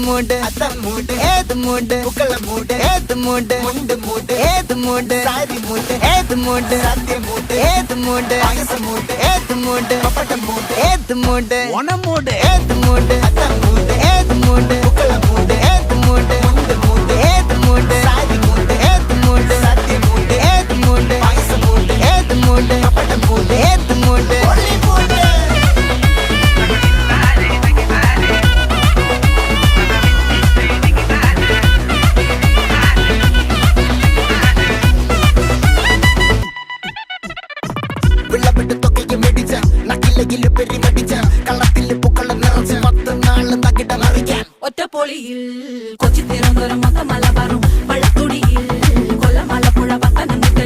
மூடு அத்த மூடு ஏது மூடு புக்கல மூடு ஏது மூடு முண்டு மூடு ஏது மூடு சாரி மூடு ஏது மூடு சத்திய மூடு ஏது மூடு ஆயச மூடு ஏது மூடு பப்பட்ட மூடு ஏது மூடு ஒன மூடு ஏது மூடு அத்த மூடு ஏது மூடு புக்கல மூடு ஏது மூடு முண்டு மூடு ஏது மூடு சாரி மூடு ஏது மூடு சத்திய மூடு ஏது மூடு ஆயச மூடு ஏது மூடு பப்பட்ட மூடு ஏது மூடு ஒளி மூடு വിളവിട്ട് തൊക്കയ്ക്ക് മെടിച്ച നക്കിലയില് പെരിമടിച്ച കള്ളത്തില് പൂക്കള നിറച്ച് 10 നാള് തകിട മറിക്കാൻ ഒറ്റപ്പൊളിയിൽ കൊച്ചി തിരുവനന്തപുരം മൊത്തം മലബാറും വള്ളത്തുടിയിൽ കൊല്ലം ആലപ്പുഴ പത്തനംതിട്ട